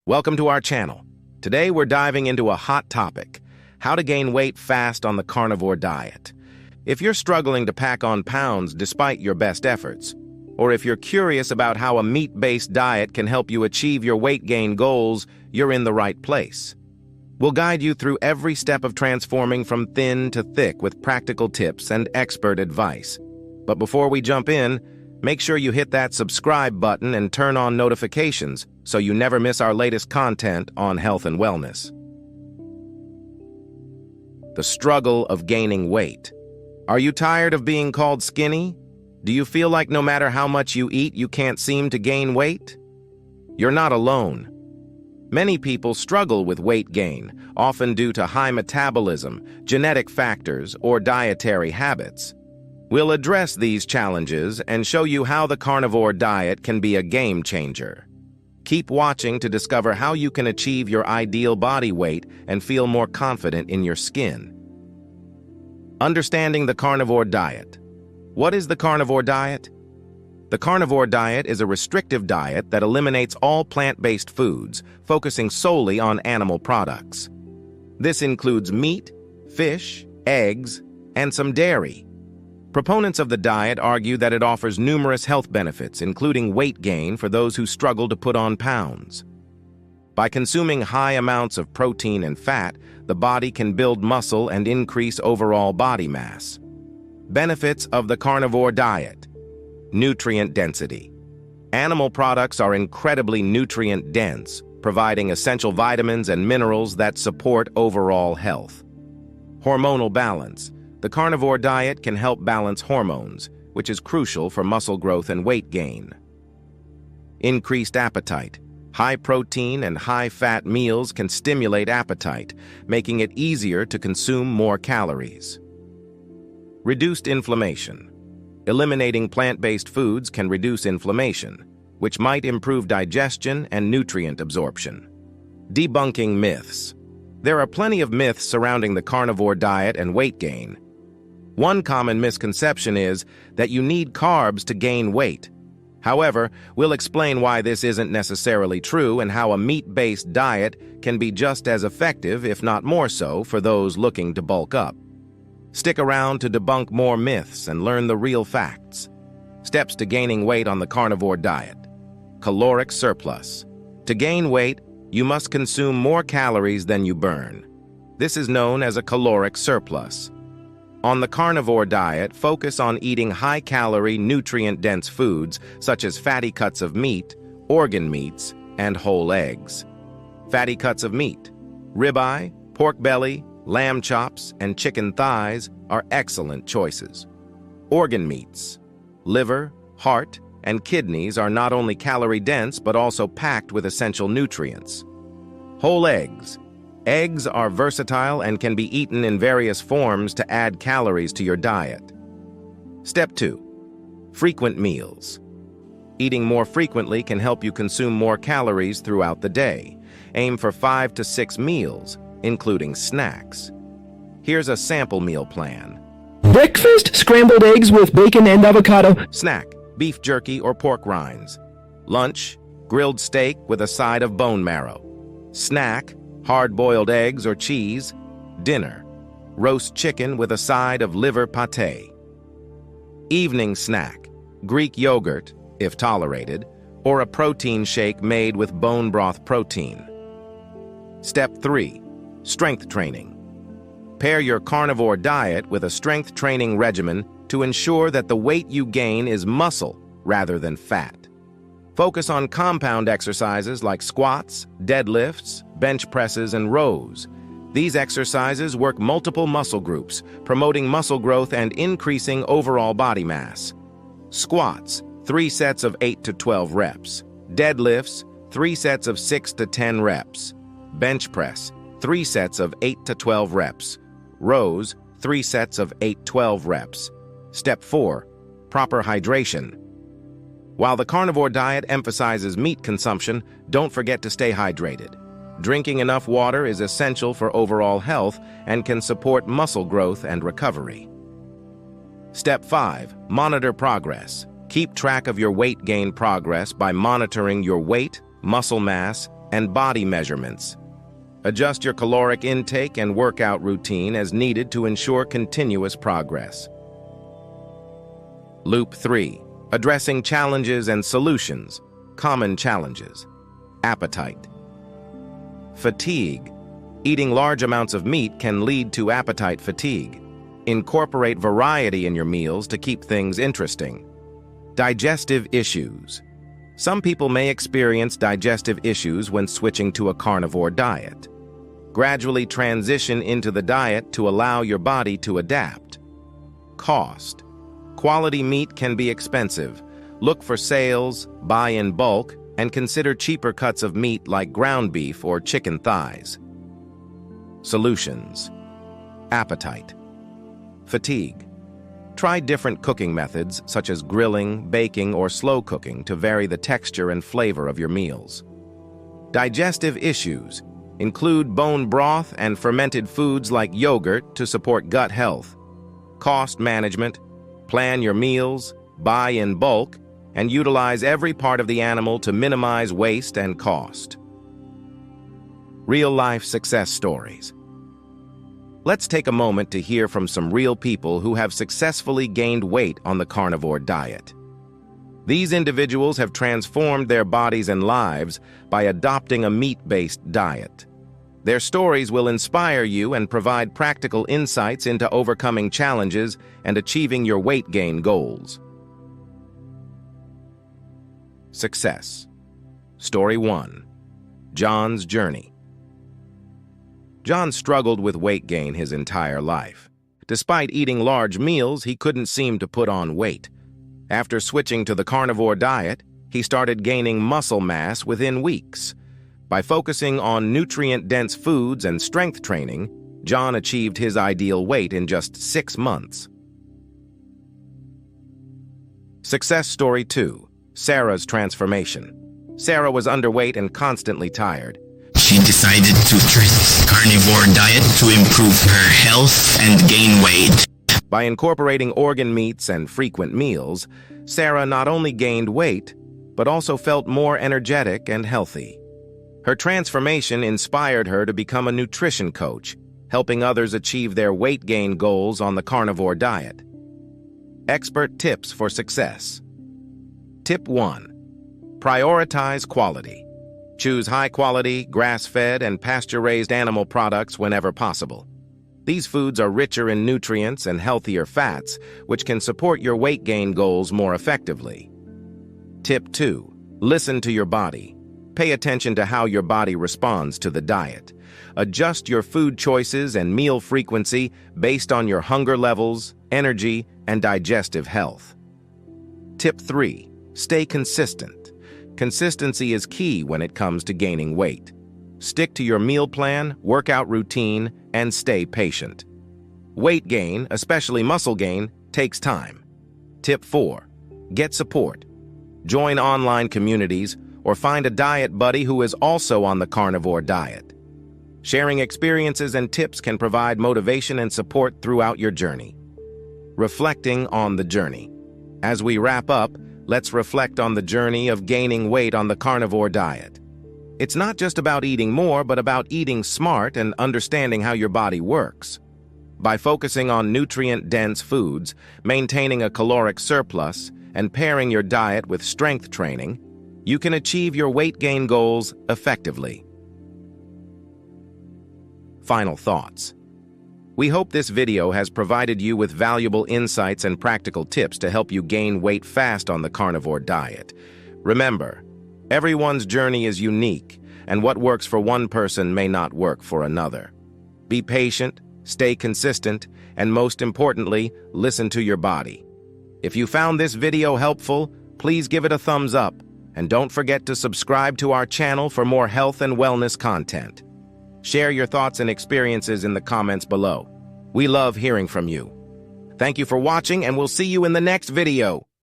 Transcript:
Welcome to our channel. Today we're diving into a hot topic, how to gain weight fast on the carnivore diet. If you're struggling to pack on pounds despite your best efforts, or if you're curious about how a meat-based diet can help you achieve your weight gain goals, you're in the right place. We'll guide you through every step of transforming from thin to thick with practical tips and expert advice. But before we jump in, make sure you hit that subscribe button and turn on notifications so you never miss our latest content on health and wellness. The struggle of gaining weight. Are you tired of being called skinny? Do you feel like no matter how much you eat, you can't seem to gain weight? You're not alone. Many people struggle with weight gain, often due to high metabolism, genetic factors, or dietary habits. We'll address these challenges and show you how the carnivore diet can be a game changer. Keep watching to discover how you can achieve your ideal body weight and feel more confident in your skin. Understanding the carnivore diet. What is the carnivore diet? The carnivore diet is a restrictive diet that eliminates all plant-based foods, focusing solely on animal products. This includes meat, fish, eggs, and some dairy. Proponents of the diet argue that it offers numerous health benefits, including weight gain for those who struggle to put on pounds. By consuming high amounts of protein and fat, the body can build muscle and increase overall body mass. Benefits of the carnivore diet. Nutrient density. Animal products are incredibly nutrient-dense, providing essential vitamins and minerals that support overall health. Hormonal balance. The carnivore diet can help balance hormones, which is crucial for muscle growth and weight gain. Increased appetite. High-protein and high-fat meals can stimulate appetite, making it easier to consume more calories. Reduced inflammation. Eliminating plant-based foods can reduce inflammation, which might improve digestion and nutrient absorption. Debunking myths. There are plenty of myths surrounding the carnivore diet and weight gain. One common misconception is that you need carbs to gain weight. However, we'll explain why this isn't necessarily true and how a meat-based diet can be just as effective, if not more so, for those looking to bulk up. Stick around to debunk more myths and learn the real facts. Steps to gaining weight on the carnivore diet. Caloric surplus. To gain weight, you must consume more calories than you burn. This is known as a caloric surplus. On the carnivore diet, focus on eating high-calorie, nutrient-dense foods such as fatty cuts of meat, organ meats, and whole eggs. Fatty cuts of meat. Ribeye, pork belly, lamb chops, and chicken thighs are excellent choices. Organ meats. Liver, heart, and kidneys are not only calorie-dense but also packed with essential nutrients. Whole eggs. Eggs are versatile and can be eaten in various forms to add calories to your diet. Step 2. Frequent meals. Eating more frequently can help you consume more calories throughout the day. Aim for 5 to 6 meals, including snacks. Here's a sample meal plan. Breakfast, scrambled eggs with bacon and avocado. Snack, beef jerky or pork rinds. Lunch, grilled steak with a side of bone marrow. Snack, hard-boiled eggs or cheese. Dinner, roast chicken with a side of liver pâté. Evening snack, Greek yogurt, if tolerated, or a protein shake made with bone broth protein. Step 3. Strength training. Pair your carnivore diet with a strength training regimen to ensure that the weight you gain is muscle rather than fat. Focus on compound exercises like squats, deadlifts, bench presses, and rows. These exercises work multiple muscle groups, promoting muscle growth and increasing overall body mass. Squats, 3 sets of 8 to 12 reps. Deadlifts, 3 sets of 6 to 10 reps. Bench press, 3 sets of 8 to 12 reps. Rows, 3 sets of 8-12 reps. Step 4. Proper hydration. While the carnivore diet emphasizes meat consumption, don't forget to stay hydrated. Drinking enough water is essential for overall health and can support muscle growth and recovery. Step 5. Monitor progress. Keep track of your weight gain progress by monitoring your weight, muscle mass, and body measurements. Adjust your caloric intake and workout routine as needed to ensure continuous progress. Loop 3. Addressing challenges and solutions. Common challenges. Appetite. Fatigue. Eating large amounts of meat can lead to appetite fatigue. Incorporate variety in your meals to keep things interesting. Digestive issues. Some people may experience digestive issues when switching to a carnivore diet. Gradually transition into the diet to allow your body to adapt. Cost. Quality meat can be expensive. Look for sales, buy in bulk, and consider cheaper cuts of meat like ground beef or chicken thighs. Solutions. Appetite. Fatigue. Try different cooking methods such as grilling, baking, or slow cooking to vary the texture and flavor of your meals. Digestive issues. Include bone broth and fermented foods like yogurt to support gut health. Cost management. Plan your meals, buy in bulk, and utilize every part of the animal to minimize waste and cost. Real-life success stories. Let's take a moment to hear from some real people who have successfully gained weight on the carnivore diet. These individuals have transformed their bodies and lives by adopting a meat-based diet. Their stories will inspire you and provide practical insights into overcoming challenges and achieving your weight gain goals. Success. Story 1. John's journey. John struggled with weight gain his entire life. Despite eating large meals, he couldn't seem to put on weight. After switching to the carnivore diet, he started gaining muscle mass within weeks. By focusing on nutrient-dense foods and strength training, John achieved his ideal weight in just 6 months. Success Story 2. Sarah's transformation. Sarah was underweight and constantly tired. She decided to try this carnivore diet to improve her health and gain weight. By incorporating organ meats and frequent meals, Sarah not only gained weight, but also felt more energetic and healthy. Her transformation inspired her to become a nutrition coach, helping others achieve their weight gain goals on the carnivore diet. Expert tips for success. Tip 1. Prioritize quality. Choose high-quality, grass-fed, and pasture-raised animal products whenever possible. These foods are richer in nutrients and healthier fats, which can support your weight gain goals more effectively. Tip 2. Listen to your body. Pay attention to how your body responds to the diet. Adjust your food choices and meal frequency based on your hunger levels, energy, and digestive health. Tip 3. Stay consistent. Consistency is key when it comes to gaining weight. Stick to your meal plan, workout routine, and stay patient. Weight gain, especially muscle gain, takes time. Tip 4. Get support. Join online communities or find a diet buddy who is also on the carnivore diet. Sharing experiences and tips can provide motivation and support throughout your journey. Reflecting on the journey. As we wrap up, let's reflect on the journey of gaining weight on the carnivore diet. It's not just about eating more, but about eating smart and understanding how your body works. By focusing on nutrient-dense foods, maintaining a caloric surplus, and pairing your diet with strength training, you can achieve your weight gain goals effectively. Final thoughts. We hope this video has provided you with valuable insights and practical tips to help you gain weight fast on the carnivore diet. Remember, everyone's journey is unique, and what works for one person may not work for another. Be patient, stay consistent, and most importantly, listen to your body. If you found this video helpful, please give it a thumbs up, and don't forget to subscribe to our channel for more health and wellness content. Share your thoughts and experiences in the comments below. We love hearing from you. Thank you for watching, and we'll see you in the next video.